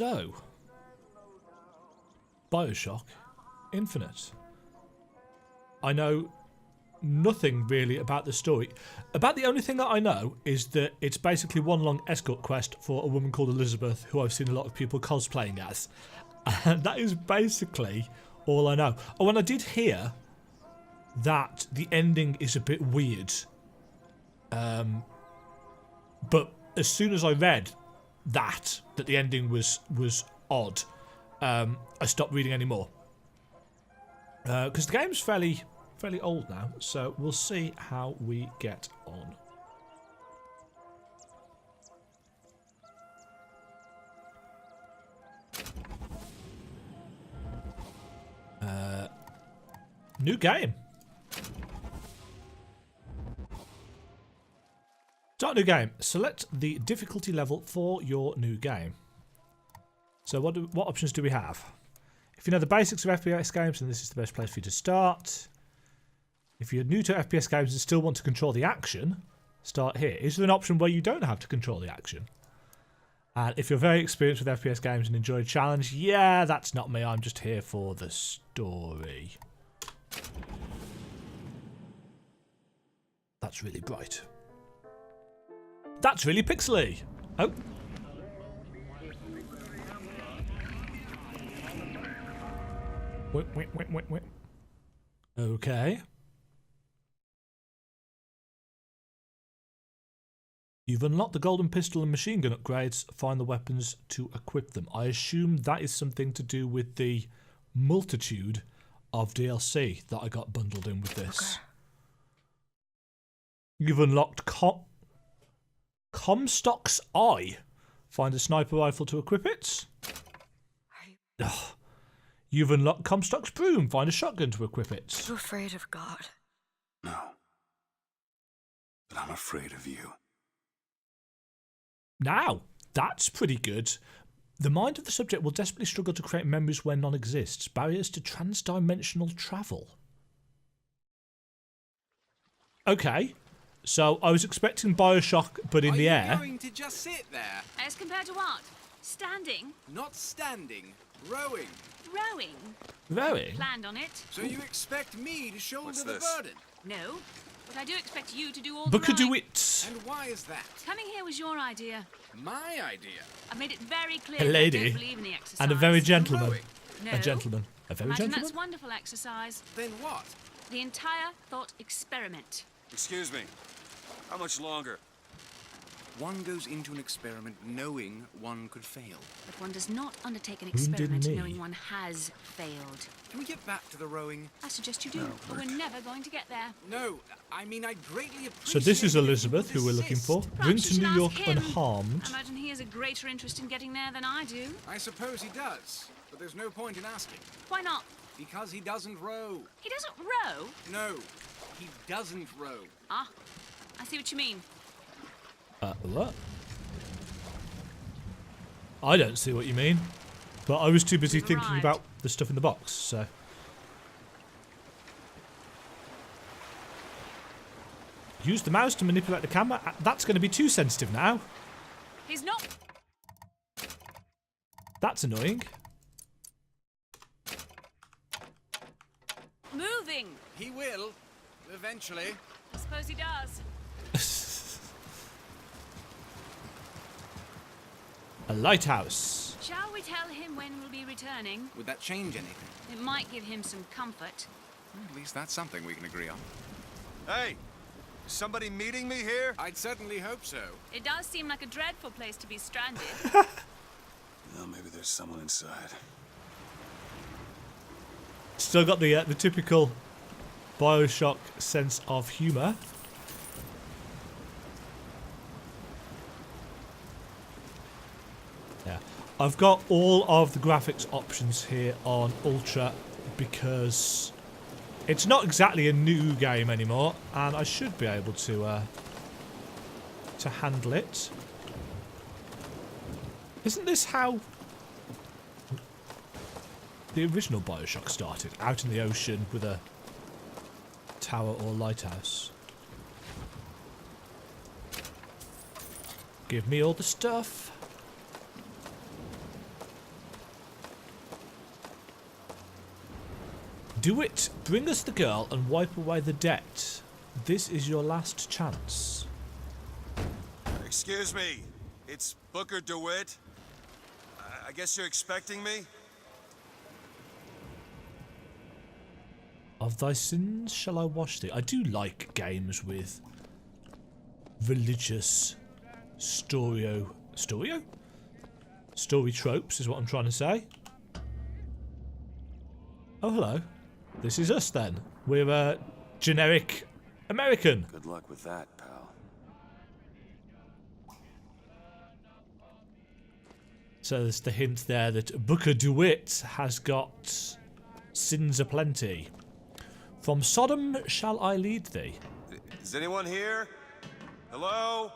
So, Bioshock Infinite. I know nothing really about the story. About the only thing that I know is that it's basically one long escort quest for a woman called Elizabeth, who I've seen a lot of people cosplaying as. And that is basically all I know. Oh, and I did hear that the ending is a bit weird. But as soon as I read that the ending was odd, I stopped reading anymore. Because the game's fairly old now, so we'll see how we get on. New game. Start new game. Select the difficulty level for your new game. So what options do we have? If you know the basics of FPS games, then this is the best place for you to start. If you're new to FPS games and still want to control the action, start here. Is there an option where you don't have to control the action? And if you're very experienced with FPS games and enjoy a challenge, yeah, that's not me. I'm just here for the story. That's really bright. That's really pixely. Oh. Wait. Okay. You've unlocked the golden pistol and machine gun upgrades. Find the weapons to equip them. I assume that is something to do with the multitude of DLC that I got bundled in with this. Okay. You've unlocked Comstock's Eye. Find a sniper rifle to equip it. Ugh. You've unlocked Comstock's Broom. Find a shotgun to equip it. I'm afraid of God. No. But I'm afraid of you. Now, that's pretty good. The mind of the subject will desperately struggle to create memories where none exists. Barriers to transdimensional travel. Okay. So, I was expecting Bioshock, but in the air. Are you going to just sit there? As compared to what? Standing? Not standing. Rowing. Rowing? Rowing? Planned on it. So you expect me to shoulder the burden? No. But I do expect you to do all but the could do rowing. it. And why is that? Coming here was your idea. My idea? I made it very clear A that lady. I don't believe in the exercise. And a very gentleman. Rowing. No. A gentleman. A very Imagine gentleman? that's wonderful exercise. Then what? The entire thought experiment. Excuse me. How much longer? One goes into an experiment knowing one could fail. But one does not undertake an Wounded experiment knee. knowing one has failed. Can we get back to the rowing? I suggest you do, but we're never going to get there. No, I mean I greatly appreciate. So this is it if Elizabeth, you who we're would looking for. desist. Bring Perhaps to you New should York ask him. unharmed. I imagine he has a greater interest in getting there than I do. I suppose he does, but there's no point in asking. Why not? Because he doesn't row. He doesn't row. No, he doesn't row. Ah, I see what you mean. What? I don't see what you mean. But I was too busy We've thinking arrived. about the stuff in the box, so. Use the mouse to manipulate the camera. That's going to be too sensitive now. He's not. That's annoying. Moving. He will, eventually. I suppose he does. A lighthouse. Shall we tell him when we'll be returning? Would that change anything? It might give him some comfort. Well, at least that's something we can agree on. Hey! Is somebody meeting me here? I'd certainly hope so. It does seem like a dreadful place to be stranded. Well, maybe there's someone inside. Still got the typical Bioshock sense of humour. Yeah, I've got all of the graphics options here on Ultra because it's not exactly a new game anymore, and I should be able to handle it. Isn't this how the original Bioshock started? Out in the ocean with a tower or lighthouse. Give me all the stuff. Do it. Bring us the girl and wipe away the debt. This is your last chance. Excuse me. It's Booker DeWitt. I guess you're expecting me? Of thy sins shall I wash thee. I do like games with religious story tropes is what I'm trying to say. Oh, hello. This is us then. We're a generic American. Good luck with that, pal. So there's the hint there that Booker DeWitt has got sins aplenty. From Sodom shall I lead thee. Is anyone here? Hello?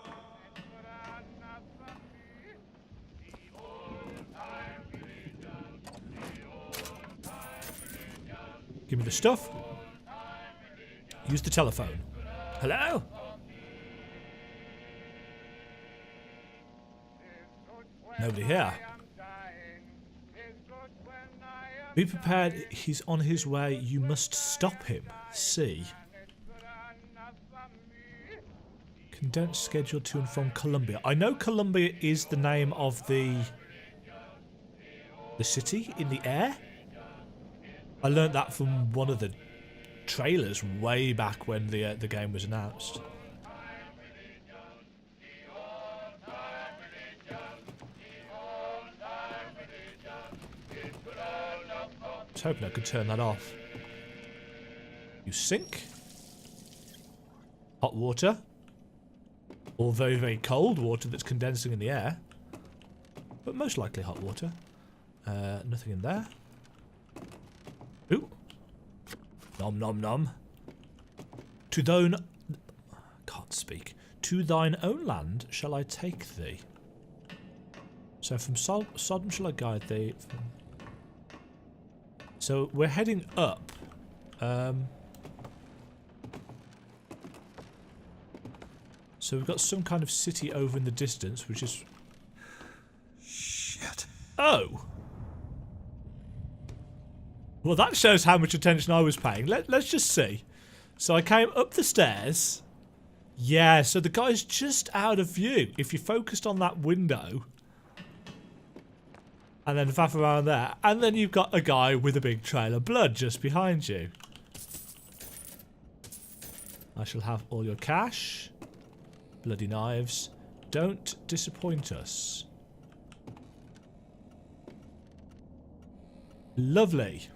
Give me the stuff. Use the telephone. Hello? Nobody here. Be prepared, he's on his way. You must stop him. See. Condensed schedule to and from Columbia. I know Columbia is the name of the city in the air. I learnt that from one of the trailers way back when the game was announced. I was hoping I could turn that off. You sink. Hot water. Or very, very cold water that's condensing in the air. But most likely hot water. Nothing in there. Ooh. Nom nom nom. To thine... Can't speak. To thine own land shall I take thee. So from Sodom shall I guide thee. So we're heading up. So we've got some kind of city over in the distance, which is... Shit. Oh! Well, that shows how much attention I was paying. Let's just see. So I came up the stairs. Yeah, so the guy's just out of view. If you focused on that window... And then faff around there. And then you've got a guy with a big trail of blood just behind you. I shall have all your cash. Bloody knives. Don't disappoint us. Lovely.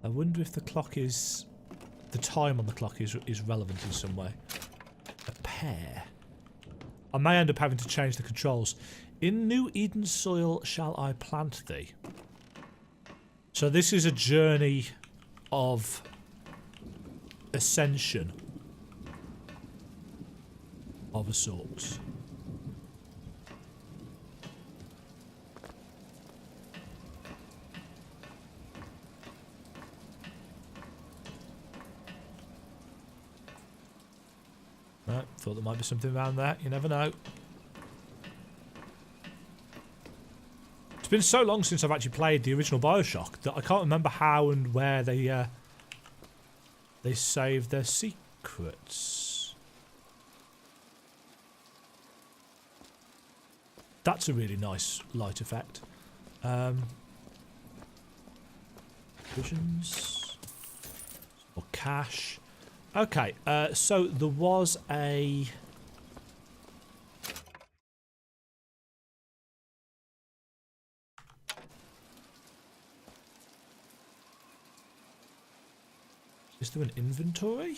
I wonder if the clock is... The time on the clock is relevant in some way. A pear. I may end up having to change the controls. In New Eden soil shall I plant thee. So this is a journey of ascension of a sort. Right, thought there might be something around there. You never know. It's been so long since I've actually played the original Bioshock that I can't remember how and where they saved their secrets. That's a really nice light effect. Visions or cash. Okay, so there was a... Is there an inventory?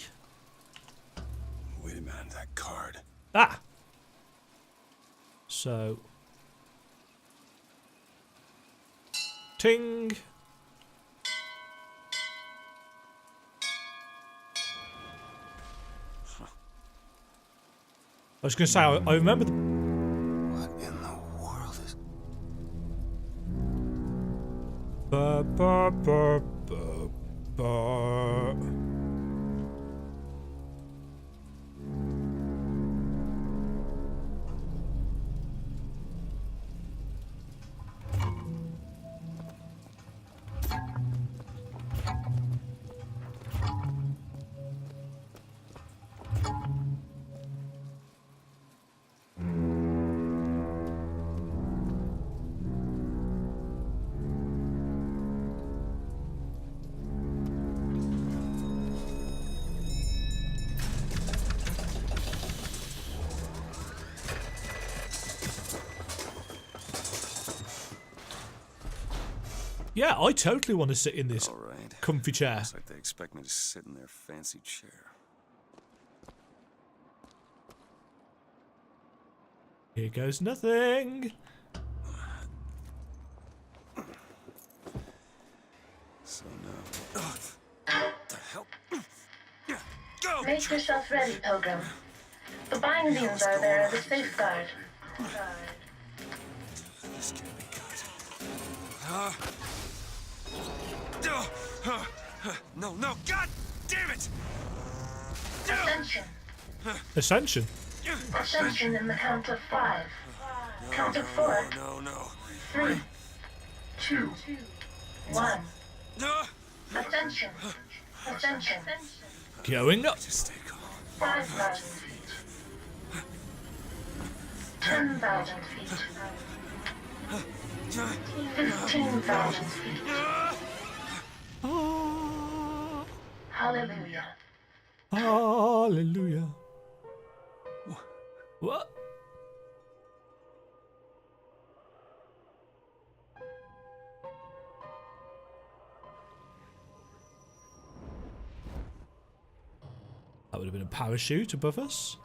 Wait a minute, that card. Ah! So... Ting! I was going to say, I remember... What in the world is... Ba, ba, ba, ba, ba. Yeah, I totally want to sit in this All right. comfy chair. Looks like they expect me to sit in their fancy chair. Here goes nothing. So now... What the hell? Go! Make yourself ready, Pilgrim. The bindings are there as a safeguard. This can't be good. No, no, god damn it! Ascension. Ascension. Ascension in the count of 5. Count of 4. No. 3, 2, 1. No! Ascension. Ascension. Going up. Just stay calm. 5,000 feet. 10,000 feet. 15,000 feet. Ah, Hallelujah. hallelujah. What? That would have been a parachute above us.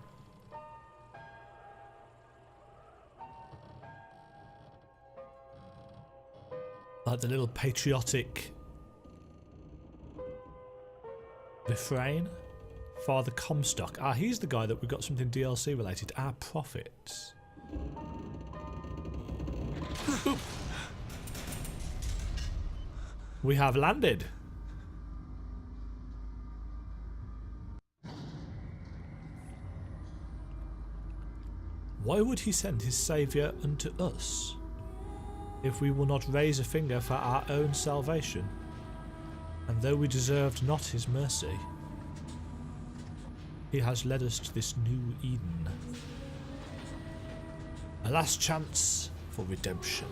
Like the little patriotic refrain. Father Comstock. Ah, he's the guy that we got something DLC related. Our profits. Oop. We have landed. Why would he send his saviour unto us, if we will not raise a finger for our own salvation? And though we deserved not his mercy, he has led us to this new Eden. A last chance for redemption.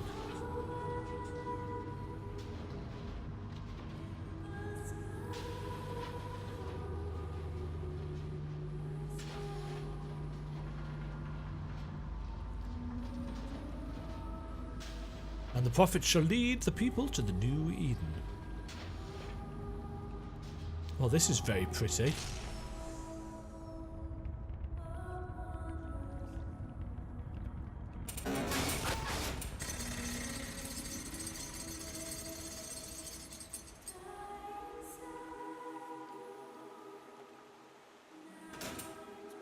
And the prophet shall lead the people to the new Eden. Well, this is very pretty.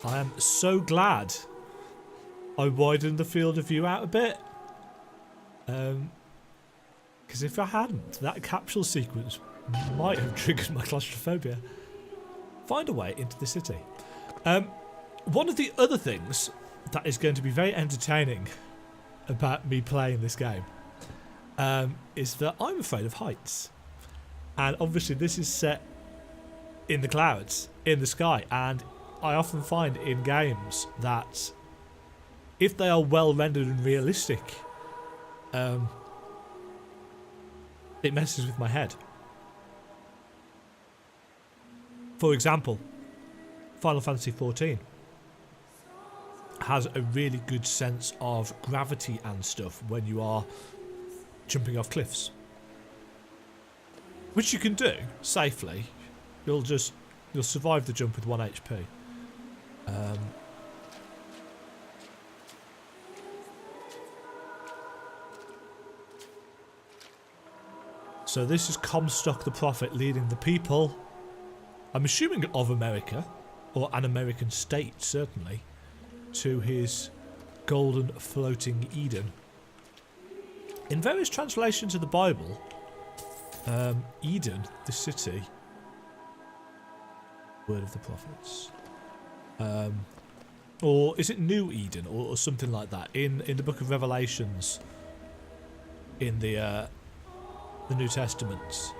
I am so glad I widened the field of view out a bit. Because if I hadn't, that capsule sequence might have triggered my claustrophobia. Find a way into the city. One of the other things that is going to be very entertaining about me playing this game is that I'm afraid of heights. And obviously this is set in the clouds, in the sky, and I often find in games that if they are well rendered and realistic, it messes with my head. For example, Final Fantasy XIV has a really good sense of gravity and stuff when you are jumping off cliffs, which you can do safely. You'll survive the jump with 1 HP. So this is Comstock the Prophet leading the people, I'm assuming of America, or an American state certainly, to his golden floating Eden. In various translations of the Bible, Eden, the city, word of the prophets, or is it New Eden or something like that? In the Book of Revelations, in the New Testament,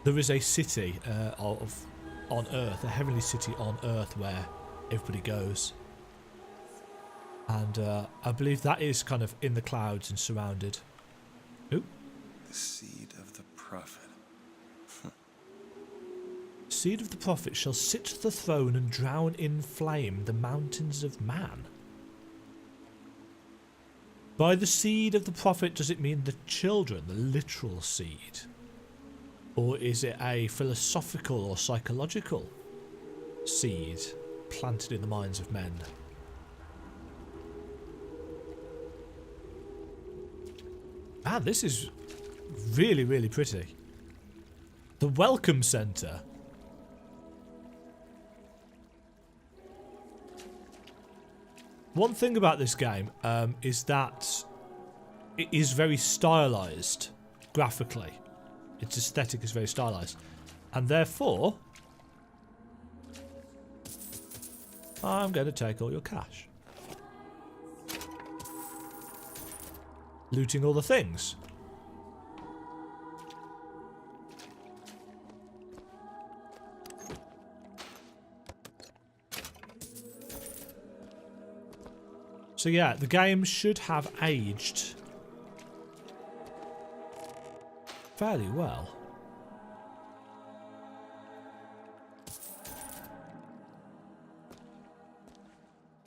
there is a city on Earth, a heavenly city on Earth where everybody goes, and I believe that is kind of in the clouds and surrounded. Ooh. The seed of the prophet. Seed of the prophet shall sit the throne and drown in flame the mountains of man. By the seed of the prophet, does it mean the children, the literal seed? Or is it a philosophical or psychological seed planted in the minds of men? Ah, this is really, really pretty. The Welcome Centre. One thing about this game is that it is very stylised graphically. Its aesthetic is very stylised. And therefore, I'm going to take all your cash. Looting all the things. So yeah, the game should have aged fairly well.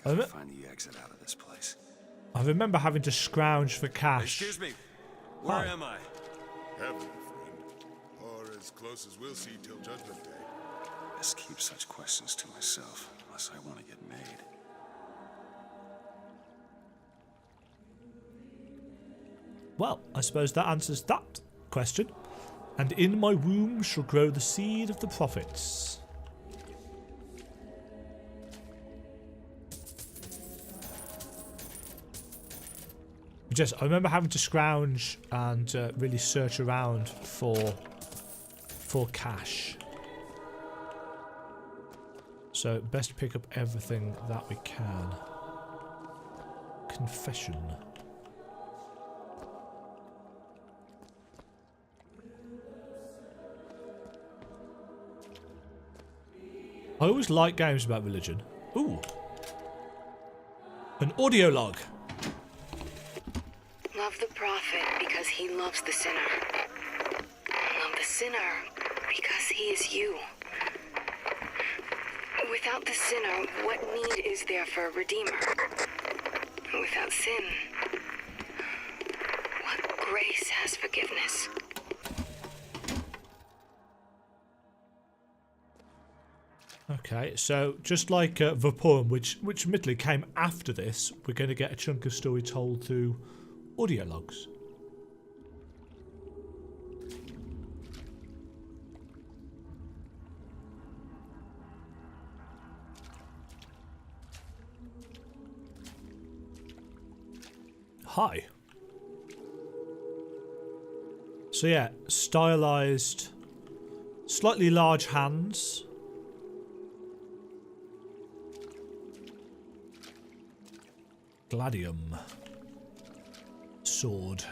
Gotta find the exit out of this place. I remember having to scrounge for cash. Excuse me. Where Hi. am I? Heaven, friend. Or as close as we'll see till Judgment Day. Best keep such questions to myself, unless I want to get made. Well, I suppose that answers that question. And in my womb shall grow the seed of the prophets. Just, I remember having to scrounge and really search around for cash. So best pick up everything that we can. Confession. I always like games about religion. Ooh. An audio log. Love the prophet because he loves the sinner. Love the sinner because he is you. Without the sinner, what need is there for a redeemer? Without sin, what grace has forgiveness? Okay, so just like the poem, which admittedly came after this, we're going to get a chunk of story told through audio logs. Hi. So yeah, stylized, slightly large hands. Gladium. Sword.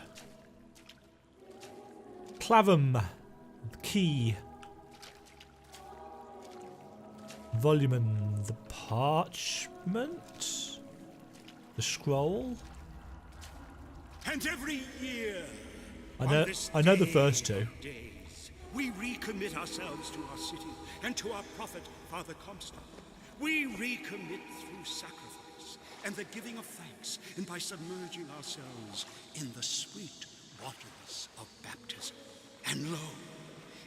Clavum. Key. Volumen. The parchment. The scroll. And every year, I know the first two. days, we recommit ourselves to our city and to our prophet, Father Comstock. We recommit through sacrifice and the giving of thanks, and by submerging ourselves in the sweet waters of baptism. And lo,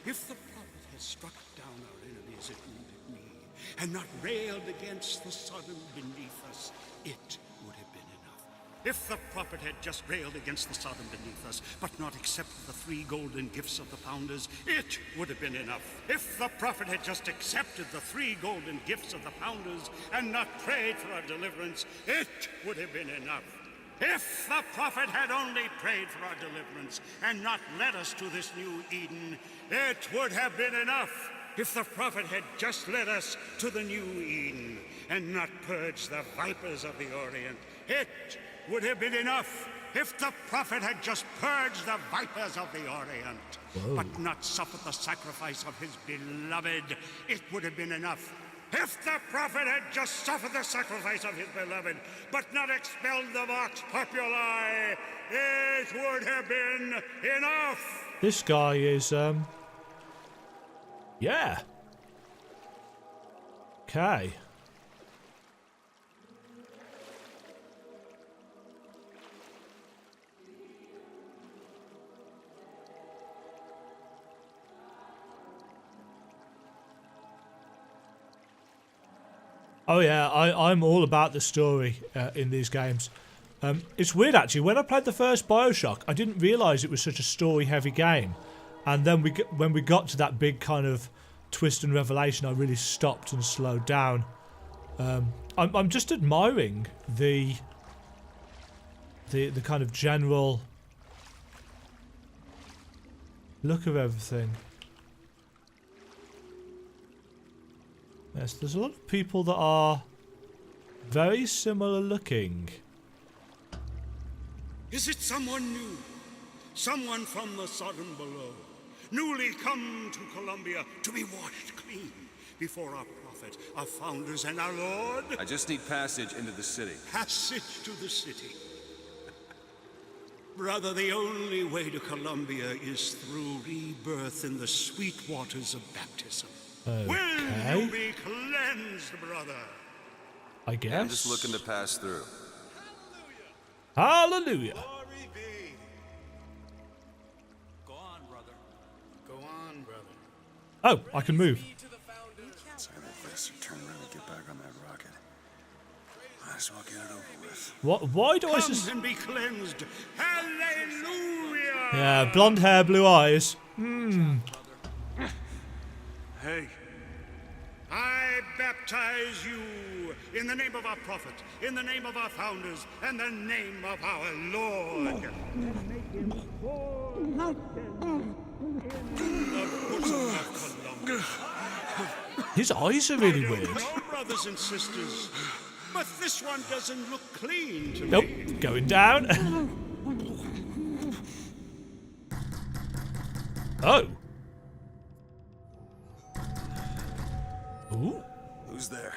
if the prophet had struck down our enemies at wounded knee, and not railed against the Sodom beneath us, it would have been enough. If the prophet had just railed against the Sodom beneath us, but not accepted the 3 golden gifts of the founders, it would have been enough. If the prophet had just accepted the 3 golden gifts of the founders and not prayed for our deliverance, it would have been enough. If the prophet had only prayed for our deliverance and not led us to this new Eden, it would have been enough. If the prophet had just led us to the new Eden and not purged the vipers of the Orient, it would have been enough. If the prophet had just purged the vipers of the Orient, but not suffered the sacrifice of his beloved, it would have been enough. If the prophet had just suffered the sacrifice of his beloved, but not expelled the vox populi, it would have been enough. This guy is, yeah. Okay. Oh yeah, I'm all about the story in these games. It's weird actually. When I played the first Bioshock, I didn't realise it was such a story-heavy game, and then when we got to that big kind of twist and revelation, I really stopped and slowed down. I'm just admiring the kind of general look of everything. Yes, there's a lot of people that are very similar looking. Is it someone new? Someone from the Sodom below, newly come to Columbia to be washed clean before our prophet, our founders, and our Lord? I just need passage into the city. Passage to the city. Brother, the only way to Columbia is through rebirth in the sweet waters of baptism. Okay. Will you be cleansed, brother? I guess. I'm just looking to pass through. Hallelujah. Glory be. Go on, brother. Go on, brother. Oh, I can move. Let's either this or turn around and get back on that rocket. Might as well get it over with. What? Why do I Come just... and be cleansed. Hallelujah! Yeah, blonde hair, blue eyes. Hey. I baptize you in the name of our prophet, in the name of our founders, and the name of our Lord. And make him born in the bosom of Columbia. His eyes are really I weird. don't know, brothers and sisters, but this one doesn't look clean to Nope, me. going down. Oh. Ooh. Who's there?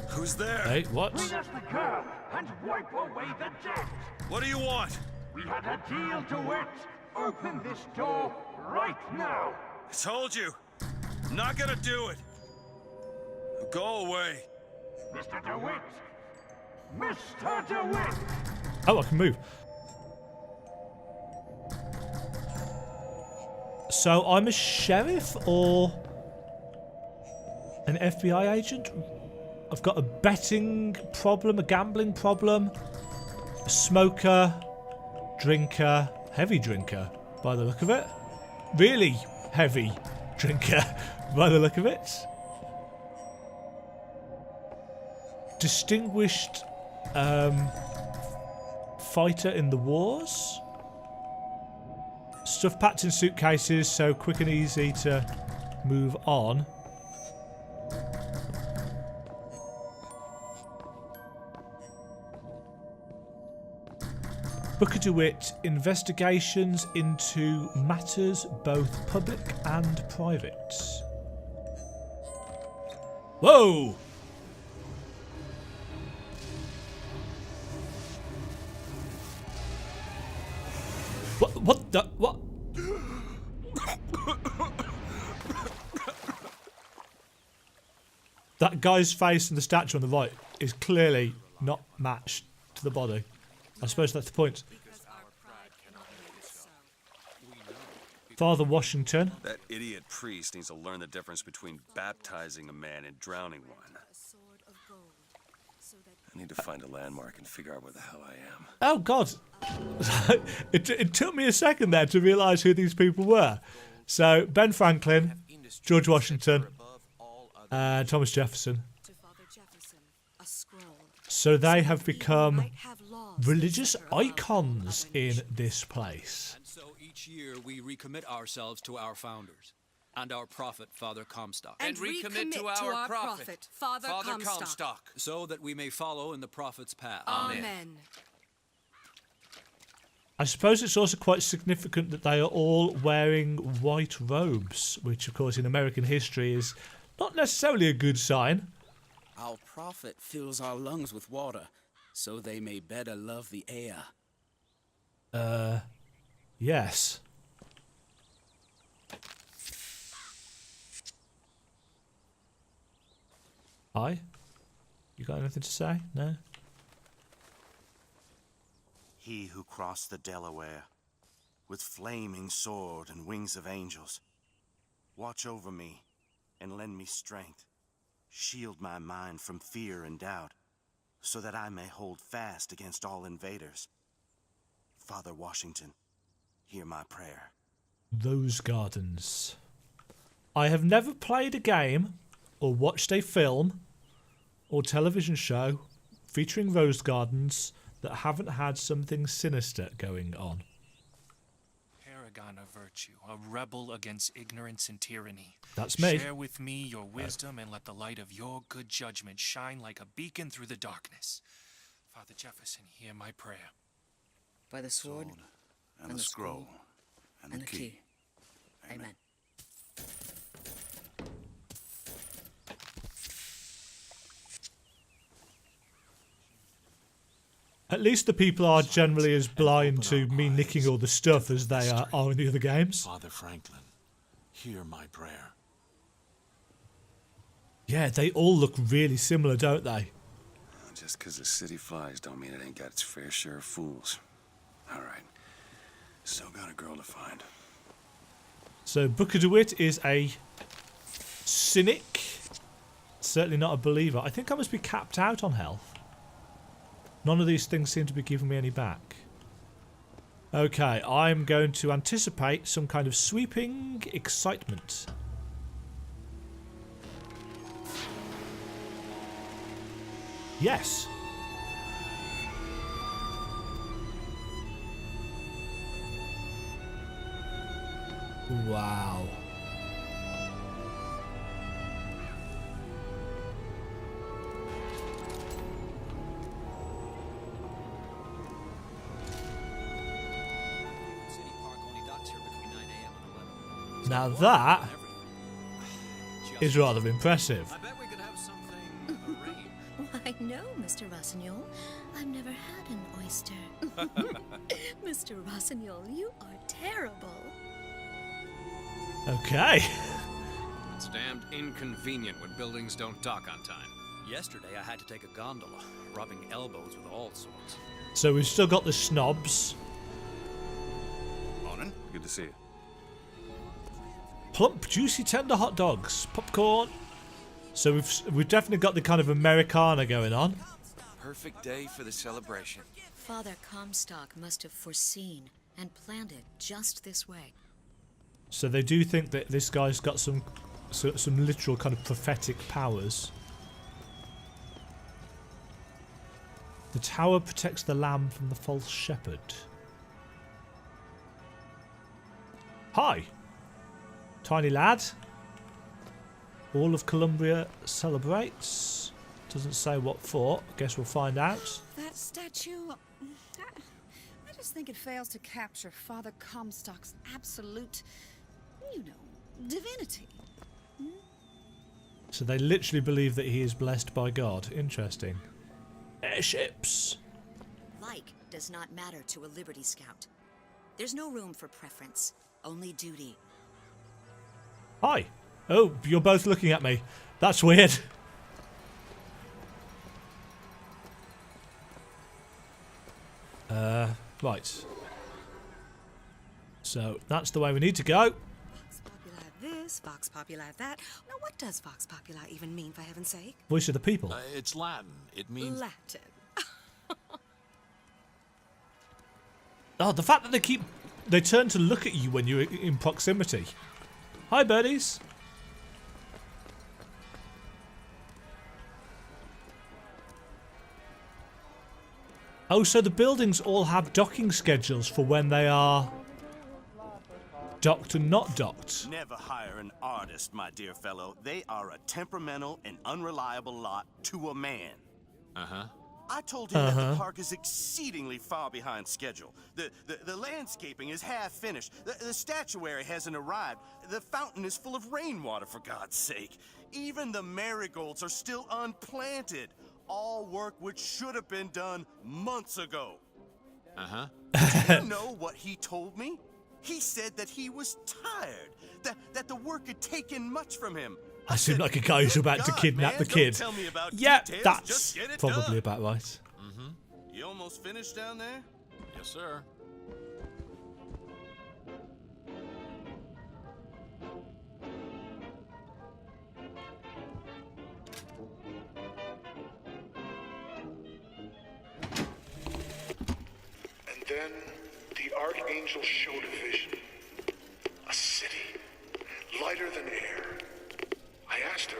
Who's there? Hey, what? Bring us the girl and wipe away the debt. What do you want? We had a deal to it. Open this door right now. I told you. I'm not gonna do it. Go away. Mr. DeWitt. Mr. DeWitt. Oh, I can move. So I'm a sheriff or an FBI agent? I've got a betting problem, a gambling problem, a smoker, drinker, heavy drinker by the look of it. Really heavy drinker by the look of it. Distinguished fighter in the wars. Stuff packed in suitcases, so quick and easy to move on. Booker DeWitt, investigations into matters both public and private. Whoa! What the... What? That guy's face and the statue on the right is clearly not matched to the body. I suppose that's the point. Father Washington. That idiot priest needs to learn the difference between baptizing a man and drowning one. I need to find a landmark and figure out where the hell I am. Oh, God. It took me a second there to realise who these people were. So, Ben Franklin, George Washington, Thomas Jefferson. So they have become religious icons in this place. And so each year we recommit ourselves to our founders and our prophet, Father Comstock. And recommit to our prophet, Father Comstock. So that we may follow in the prophet's path. Amen. I suppose it's also quite significant that they are all wearing white robes, which of course in American history is not necessarily a good sign. Our prophet fills our lungs with water, so they may better love the air. Yes. Hi? You got anything to say? No? He who crossed the Delaware, with flaming sword and wings of angels, watch over me and lend me strength, Shield my mind from fear and doubt, so that I may hold fast against all invaders. Father Washington, hear my prayer. Those gardens. I have never played a game or watched a film or television show featuring rose gardens that haven't had something sinister going on. Paragon of virtue, a rebel against ignorance and tyranny. That's me. Share with me your wisdom and let the light of your good judgment shine like a beacon through the darkness. Father Jefferson, hear my prayer. By the sword and the scroll and the key. Amen. At least the people are generally as blind to me nicking all the stuff as they are in the other games. Father Franklin, hear my prayer. Yeah, they all look really similar, don't they? Just because the city flies don't mean it ain't got its fair share of fools. All right. Still got a girl to find. So Booker DeWitt is a cynic. Certainly not a believer. I think I must be capped out on health. None of these things seem to be giving me any back. Okay, I'm going to anticipate some kind of sweeping excitement. Yes. Wow. Now that is rather impressive. I bet we could have something arranged. Why, no, Mr. Rossignol. I've never had an oyster. Mr. Rossignol, you are terrible. Okay. It's damned inconvenient when buildings don't dock on time. Yesterday I had to take a gondola, rubbing elbows with all sorts. So we've still got the snobs. Morning. Good to see you. Plump, juicy, tender hot dogs, popcorn. So we've definitely got the kind of Americana going on. Perfect day for the celebration. Father Comstock must have foreseen and planned it just this way. So they do think that this guy's got some literal kind of prophetic powers. The tower protects the lamb from the false shepherd. Hi. Tiny lad. All of Columbria celebrates. Doesn't say what for. Guess we'll find out. That statue, I just think it fails to capture Father Comstock's absolute, divinity. So they literally believe that he is blessed by God. Interesting. Airships. Like does not matter to a Liberty Scout. There's no room for preference, only duty. Hi. Oh, you're both looking at me. That's weird. Right. So that's the way we need to go. Vox Populi this, Vox Populi that. Now, what does Vox Populi even mean, for heaven's sake? Voice of the people. It's Latin. It means... Latin. Oh, the fact that they turn to look at you when you're in proximity. Hi, birdies. Oh, so the buildings all have docking schedules for when they are docked and not docked. Never hire an artist, my dear fellow. They are a temperamental and unreliable lot to a man. Uh-huh. I told him that the park is exceedingly far behind schedule. The landscaping is half finished. The statuary hasn't arrived. The fountain is full of rainwater, for God's sake. Even the marigolds are still unplanted. All work which should have been done months ago. Uh-huh. Do you know what he told me? He said that he was tired, that the work had taken much from him. I seem like a guy who's about to kidnap the kid. Yeah, that's probably about right. Mm-hmm. You almost finished down there? Yes, sir. Then the Archangel showed a vision. A city, lighter than air. I asked her,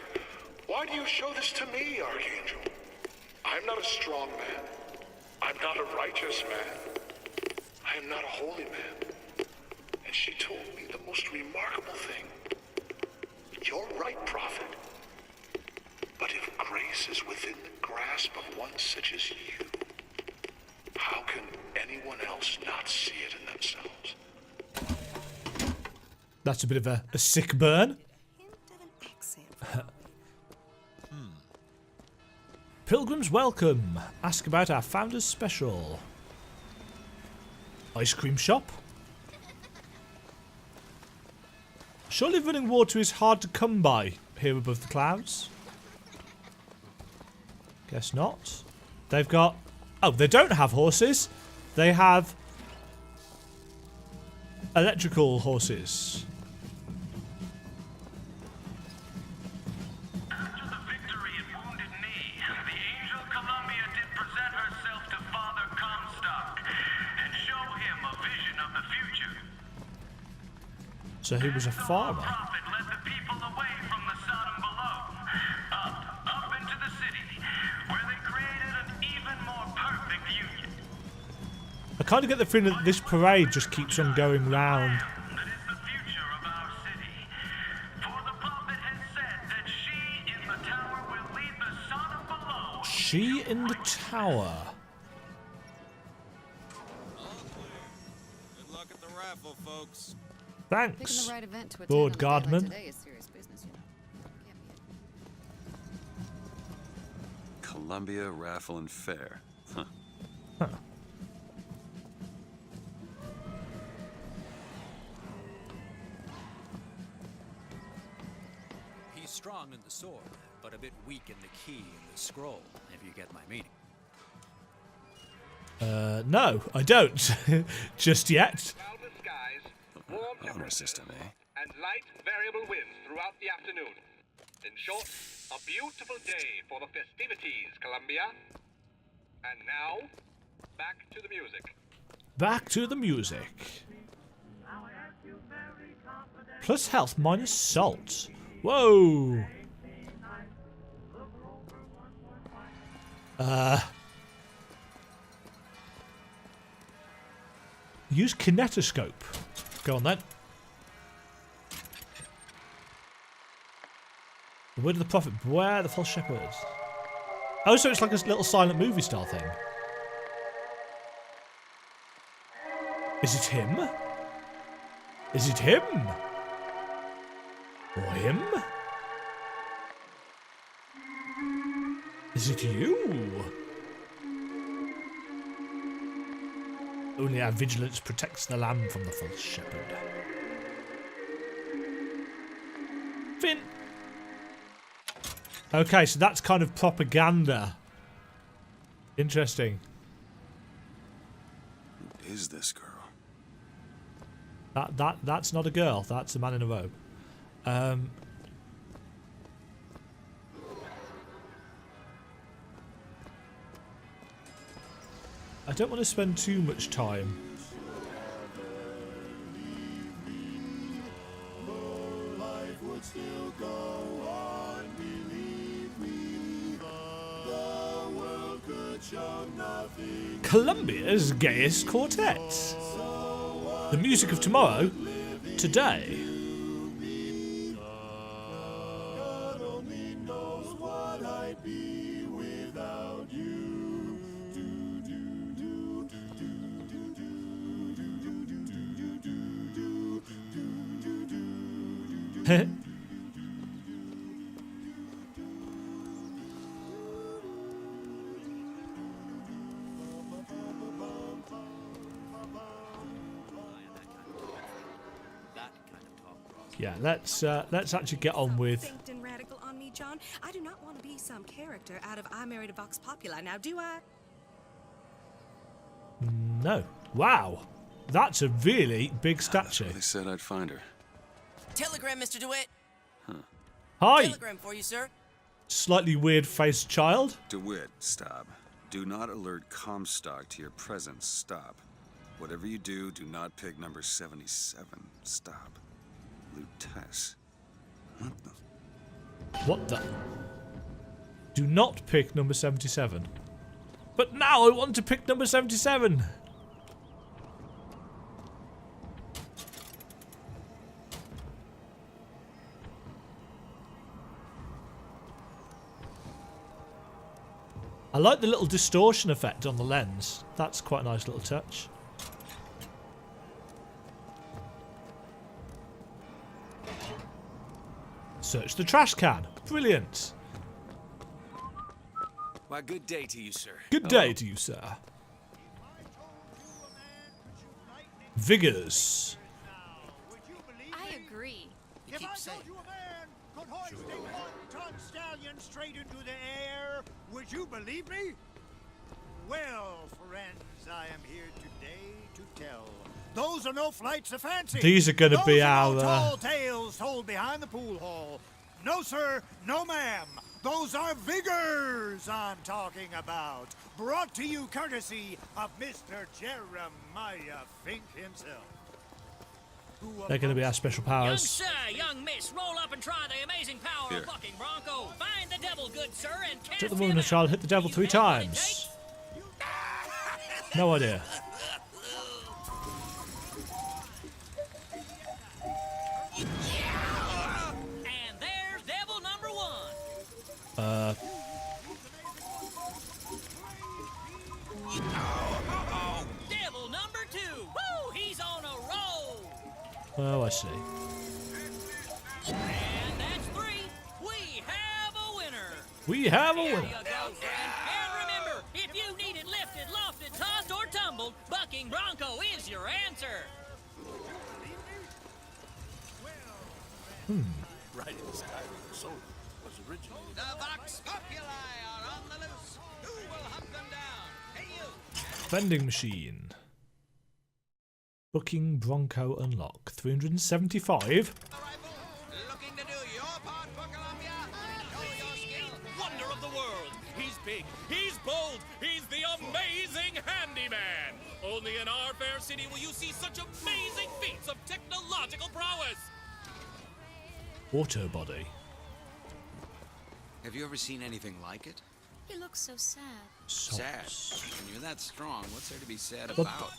"Why do you show this to me, Archangel? I'm not a strong man. I'm not a righteous man. I am not a holy man." And she told me the most remarkable thing. "You're right, Prophet. But if grace is within the grasp of one such as you, how can anyone else not see it in themselves?" That's a bit of a sick burn. Pilgrims welcome. Ask about our Founders Special. Ice cream shop. Surely running water is hard to come by here above the clouds. Guess not. They've got... Oh, they don't have horses. They have electrical horses. After the victory at Wounded Knee, the Angel Columbia did present herself to Father Comstock and show him a vision of the future. So he was a farmer. Prophet led the people away from the Sodom below, up into the city, where they created an even more perfect union. I kind of get the feeling that this parade just keeps on going round. That is the future of our city. For the prophet has said that she in the tower will lead the Sodom below. She in the tower. Good luck at the raffle, folks. Thanks, Picking the right event to attend Lord on a day like Guardman. today is serious business, you know. Columbia Raffle and Fair. Huh. Huh. He's strong in the sword, but a bit weak in the key and the scroll, if you get my meaning. No, I don't. Just yet. Cloudless skies, warm Honor temperatures, system, eh? and light variable winds throughout the afternoon. In short, a beautiful day for the festivities, Columbia. And now, back to the music. Back to the music. Plus health minus salt. Whoa. Use kinetoscope. Go on then. The word of the prophet, beware the false shepherds. Oh, so it's like a little silent movie style thing. Is it him? Is it him? Or him? Is it you? Only our vigilance protects the lamb from the false shepherd. Finn! Okay, so that's kind of propaganda. Interesting. Who is this girl? That's not a girl. That's a man in a robe. I don't want to spend too much time. Columbia's gayest quartet. The music of tomorrow, today. Yeah, let's actually get on with. Think and radical on me, John. I do not want to be some character out of I Married a Vox Populi. Now, do I? No. Wow, that's a really big statue. They said I'd find her. Telegram, Mr. DeWitt. Hi. Telegram for you, sir. Slightly weird-faced child. DeWitt, stop. Do not alert Comstock to your presence. Stop. whatever you do, do not pick number 77. Stop. Lutess. What the? What the? Do not pick number 77. But now I want to pick number 77. I like the little distortion effect on the lens. That's quite a nice little touch. Search the trash can. Brilliant. Why, good day to you, sir. Good day to you, sir. Vigors. I agree. You keep saying Could hoist a 1-ton stallion straight into the air. Would you believe me? Well, friends, I am here today to tell. Those are no flights of fancy. These are going to be our no tall tales told behind the pool hall. No, sir. No, ma'am. Those are vigors I'm talking about. Brought to you courtesy of Mr. Jeremiah Fink himself. They're going to be our special Young powers. sir, young miss, roll up and try the amazing power of Bucking Bronco. Find the devil, good sir, and cast Took the woman and child, hit the devil 3 times. No idea. And there's devil number 1. Devil number 2. Woo, he's on a roll. Oh, I see. And that's 3. We have a winner. We have a There winner. you go, friend. And remember, if you need it lifted, lofted, tossed, or tumbled, Bucking Bronco is your answer. Right in the style of the soul was originated. The Vox Populi are on the loose. Who will hunt them down? Hey, you! Vending machine. Booking Bronco unlock. 375. Looking to do your part for Columbia? Show your skill. Wonder of the world. He's big. He's bold. He's the amazing handyman. Only in our fair city will you see such amazing feats of technological prowess. Auto body. Have you ever seen anything like it? He looks so sad. Sad. When you're that strong, what's there to be sad But- about?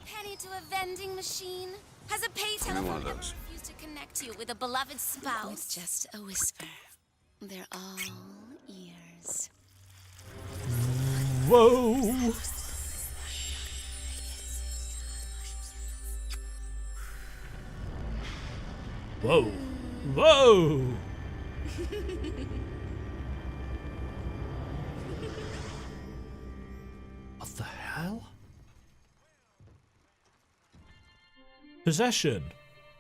Penny to a vending machine? Has a pay Give me one telephone of ever those. refused to connect you with a beloved spouse? With just a whisper. They're all ears. Whoa. Whoa. Whoa. What the hell? Possession.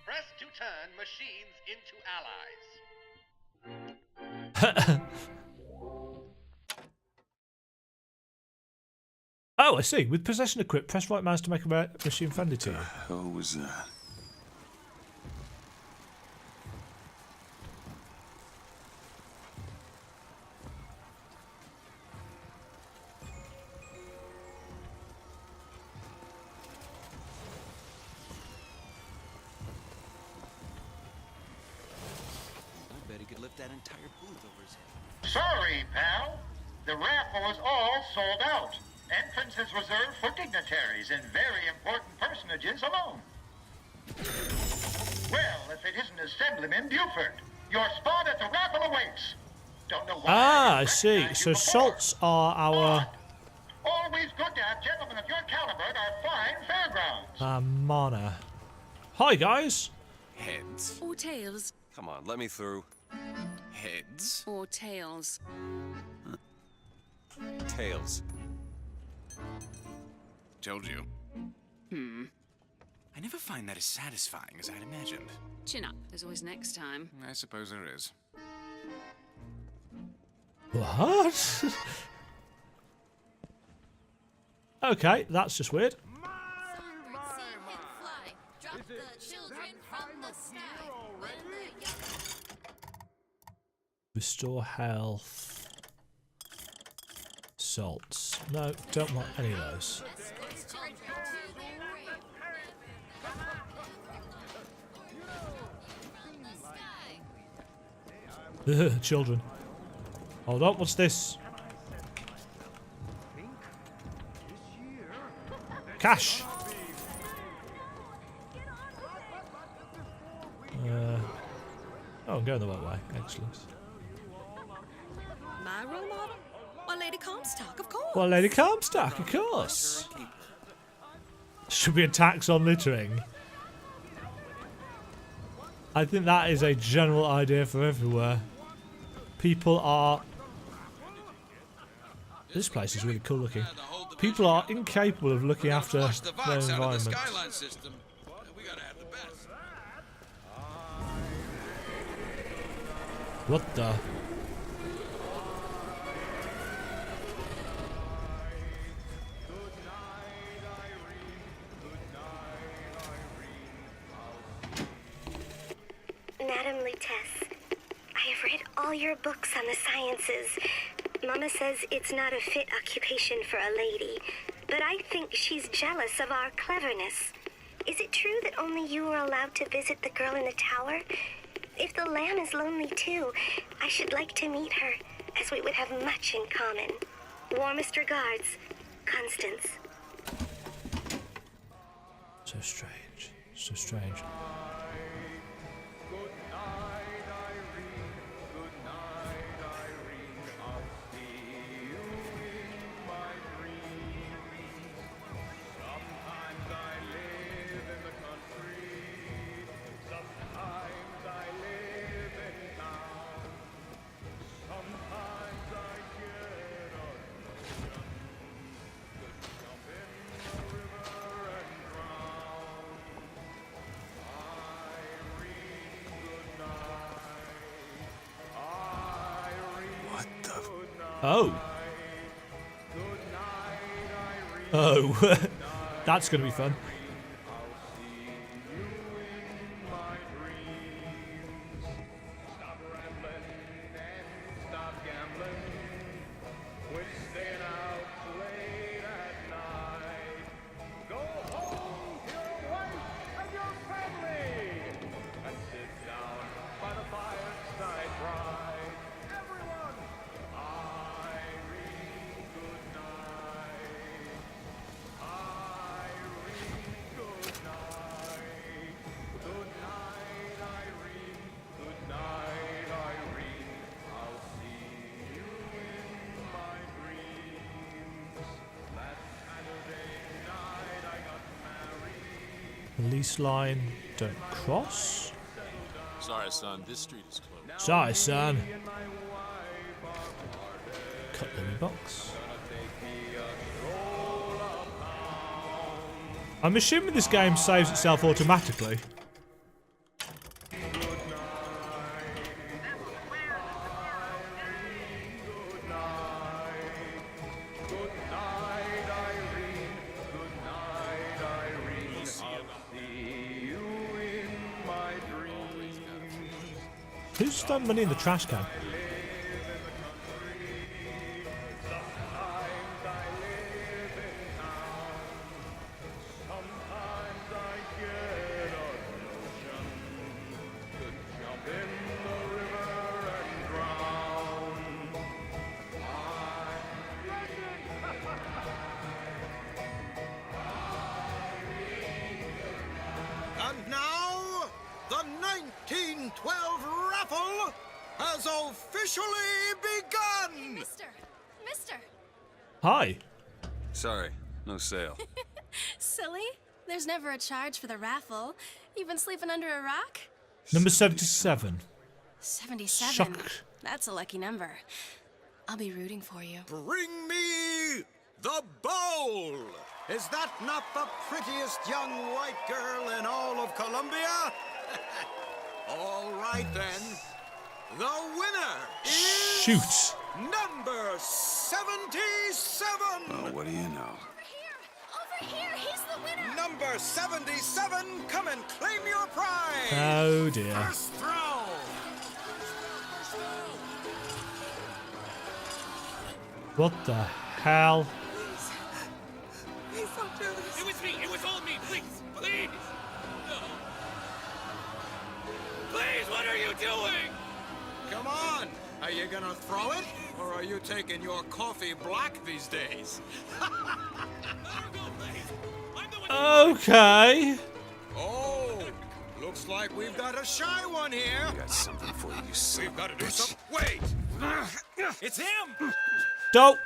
Press to turn machines into allies. Oh, I see. With possession equipped, press right mouse to make a machine friendly to you. How was that? I bet he could lift that entire booth over his head. Sorry, pal. The raffle is all sold out. Entrance is reserved for dignitaries and very important personages alone. Well, if it isn't Assemblyman Buford, your spot at the raffle awaits. Don't know why. Ah, I see. So salts are our Always good to have gentlemen of your caliber at our fine fairgrounds. mana. Hi, guys. Heads. Or tails. Come on, let me through. Heads. Or tails. Tails. Told you. I never find that as satisfying as I'd imagined. Chin up. There's always next time. I suppose there is. What? Okay, that's just weird. Restore health. salts. No, don't want any of those. Children. Hold on, what's this? Cash! Oh, I'm going the right way. Excellent. My role model? Well, Lady Comstock, of course. Well, Lady Comstock, of course. Should be a tax on littering. I think that is a general idea for everywhere. People are... This place is really cool looking. People are incapable of looking after their environment. What the? Madam Lutece, I have read all your books on the sciences. Mama says it's not a fit occupation for a lady, but I think she's jealous of our cleverness. Is it true that only you are allowed to visit the girl in the tower? If the lamb is lonely too, I should like to meet her, as we would have much in common. Warmest regards, Constance. So strange. So strange. Oh. Oh. That's going to be fun. Police line, don't cross. Sorry, son, this street is closed. Sorry, son. Cutlery box. I'm assuming this game saves itself automatically. Who's thrown money in the trash can? And now, the 1912 raffle has officially begun! Mister! Hi. Sorry, no sale. Silly? There's never a charge for the raffle. You've been sleeping under a rock? Number 77. 77. Shock. That's a lucky number. I'll be rooting for you. Bring me the bowl! Is that not the prettiest young white girl in all of Columbia? All right then. The winner is... Shoot. Number 77! Oh, what do you know? Over here, he's the winner! Number 77, come and claim your prize! Oh dear. First throw! What the hell? Please don't do this. It was me. It was all me. Please. Please. No. Please, what are you doing? Come on! Are you gonna throw it? Or are you taking your coffee black these days? Okay. Oh, looks like we've got a shy one here. I got something for you, son. We've got to do something. Wait! It's him! Don't.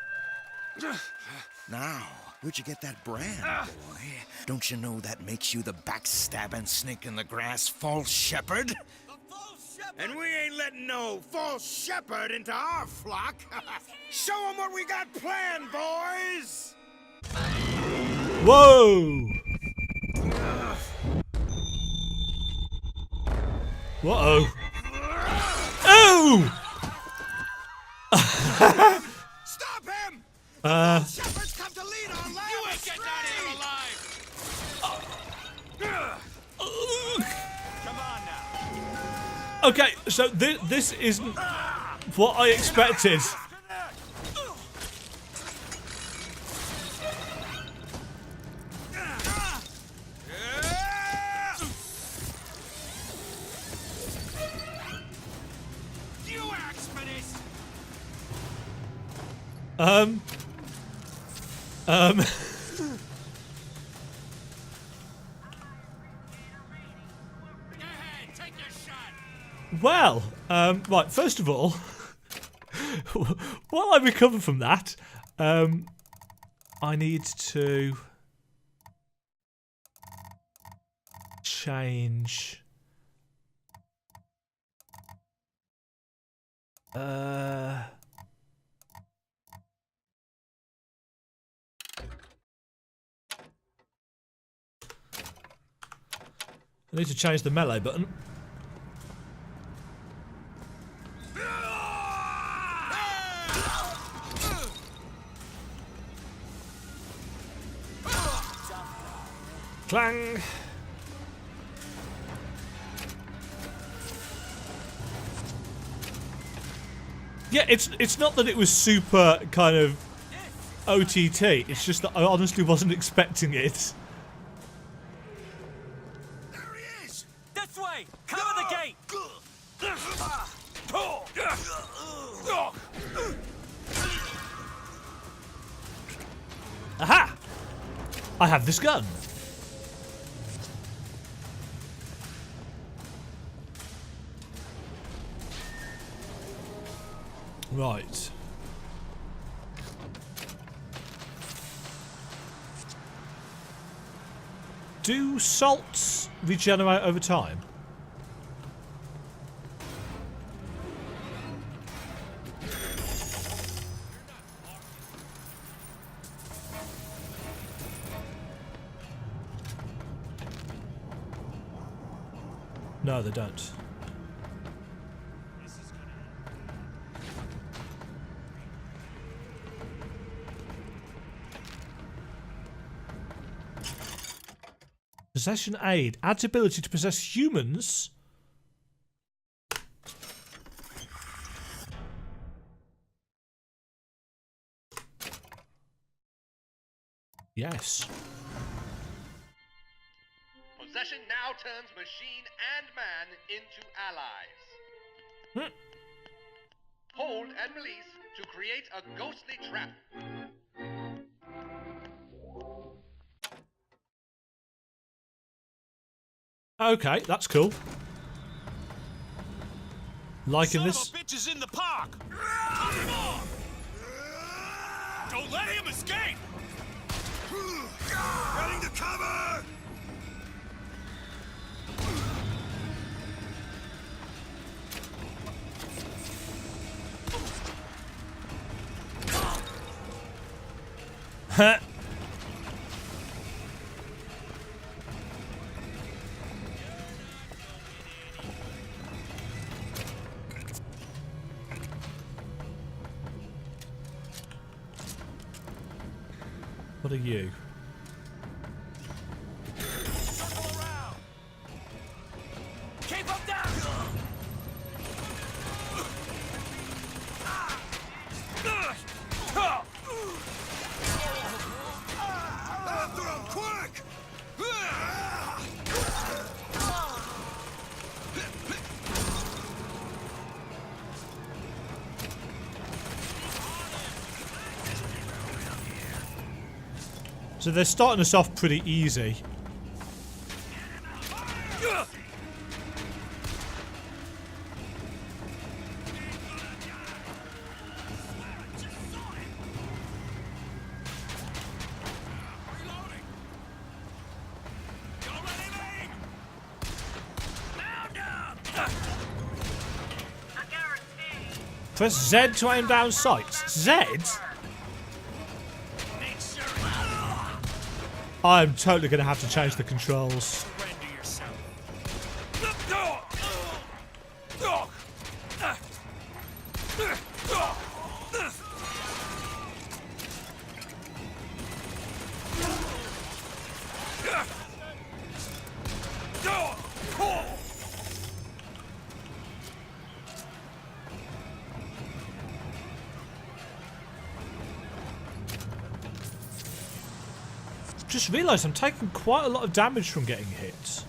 Now, where'd you get that brand, boy? Don't you know that makes you the backstabbing snake in the grass false shepherd? And we ain't letting no false shepherd into our flock. Show them what we got planned, boys! Whoa! Whoa! Oh! Stop him! Shepherds come to lead our land. You ain't getting out of here alive! Come on now. Okay, so this isn't what I expected. You asked for this! Well, right, first of all, while I recover from that, I need to change. I need to change the melee button. Clang! Yeah, it's not that it was super kind of OTT, it's just that I honestly wasn't expecting it. There he is! This way! Cover the gate! Aha! I have this gun. Right. Do salts regenerate over time? No, they don't. Possession aid adds ability to possess humans. Yes. Possession now turns machine and man into allies. Hold and release to create a ghostly trap. Okay, that's cool. Liking this. Son of a bitch is in the park! Don't let him escape! Getting to cover! Huh. What are you? Keep him down! So they're starting us off pretty easy. Press Z to aim down sights. Z? I'm totally going to have to change the controls. Just realised I'm taking quite a lot of damage from getting hit.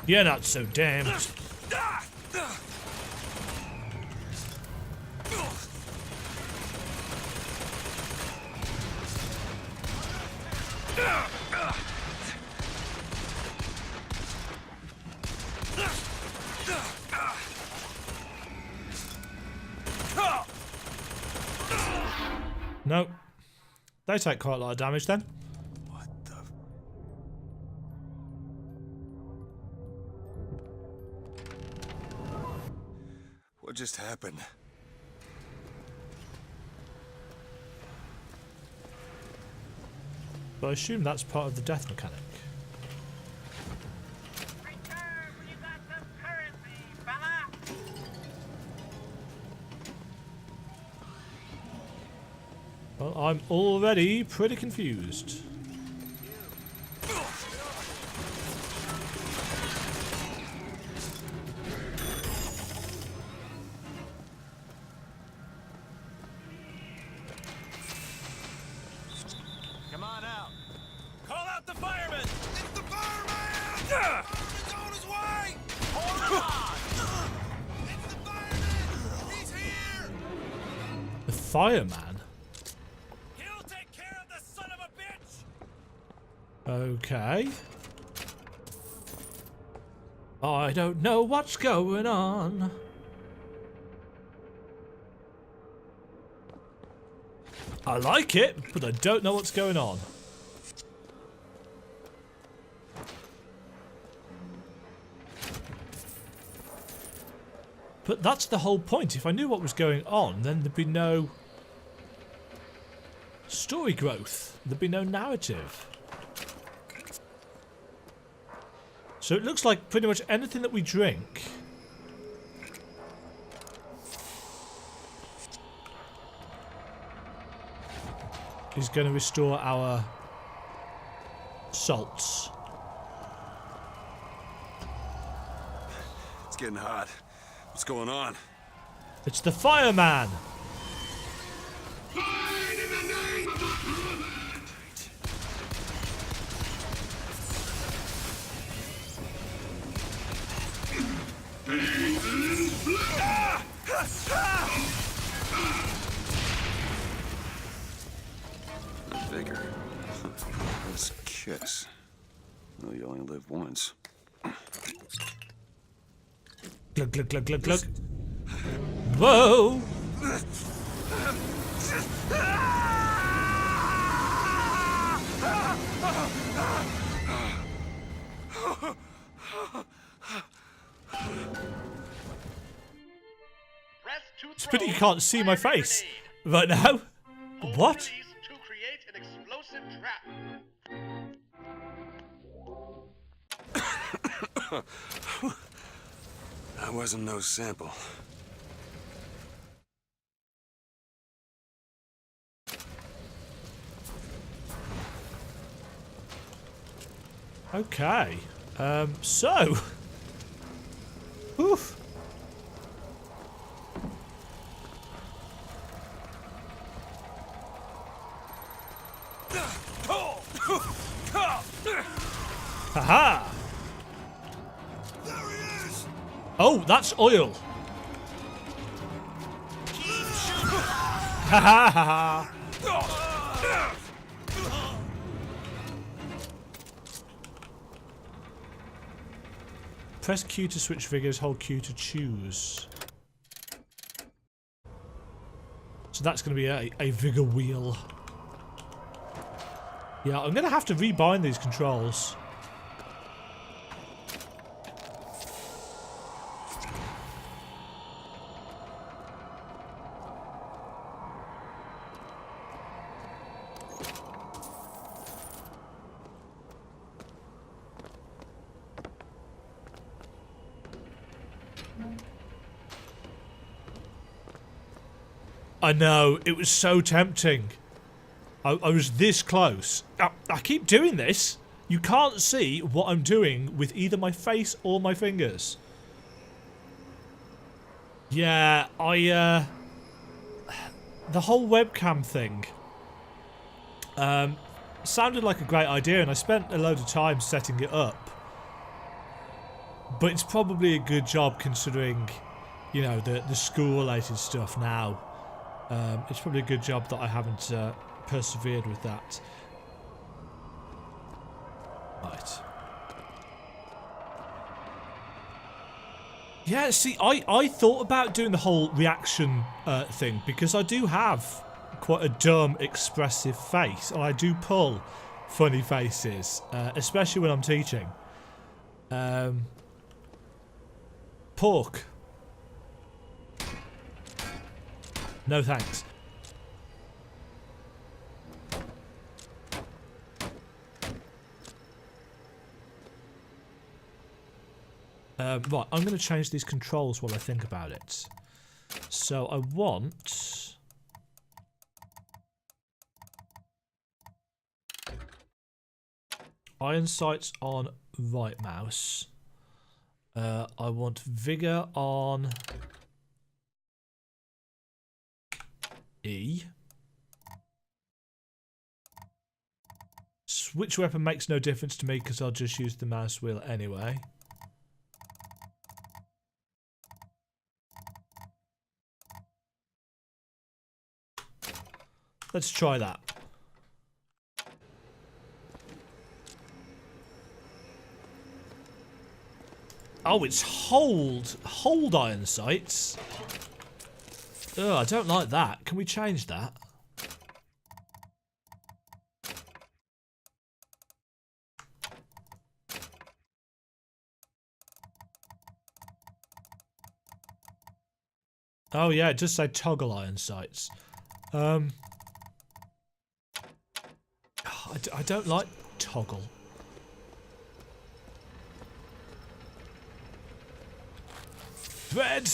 You're not so damned. No. They take quite a lot of damage then. What the? What just happened? But I assume that's part of the death mechanic. Well, I'm already pretty confused. Come on out. Call out the fireman! It's the fireman! The fireman's on his way! Hold on! It's the fireman! He's here! The fireman? Okay. I don't know what's going on. I like it, but I don't know what's going on. But that's the whole point. If I knew what was going on, then there'd be no story growth. There'd be no narrative. So it looks like pretty much anything that we drink is going to restore our salts. It's getting hot. What's going on? It's the fireman! Vigor. Let's kiss. Well, you only live once. Glug, glug, glug, glug, glug. Whoa! It's a pity you can't see my face right now. What? To create an explosive trap. That wasn't no sample. Okay. So. Oof. Haha! Oh, that's oil. Ha ha ha! Press Q to switch figures, hold Q to choose. So that's going to be a vigor wheel. Yeah, I'm going to have to rebind these controls. I know, it was so tempting. I was this close. I keep doing this. You can't see what I'm doing with either my face or my fingers. Yeah, the whole webcam thing sounded like a great idea, and I spent a load of time setting it up. But it's probably a good job considering, you know, the school-related stuff now. It's probably a good job that I haven't persevered with that. Right. Yeah, see, I thought about doing the whole reaction thing because I do have quite a dumb, expressive face, and I do pull funny faces, especially when I'm teaching. Pork. No thanks. Right, I'm going to change these controls while I think about it. So I want... iron sights on right mouse. I want vigor on E. Switch weapon makes no difference to me because I'll just use the mouse wheel anyway. Let's try that. Oh, it's hold iron sights. Oh, I don't like that. Can we change that? Oh yeah, it does say toggle iron sights. I don't like toggle. Thread!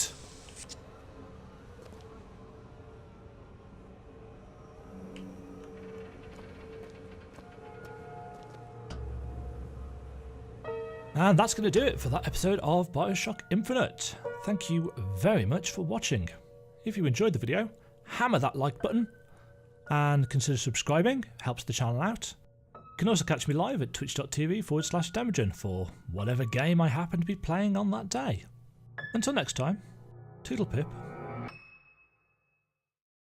And that's going to do it for that episode of Bioshock Infinite. Thank you very much for watching. If you enjoyed the video, hammer that like button and consider subscribing, helps the channel out. You can also catch me live at twitch.tv/Demajen for whatever game I happen to be playing on that day. Until next time, toodle pip.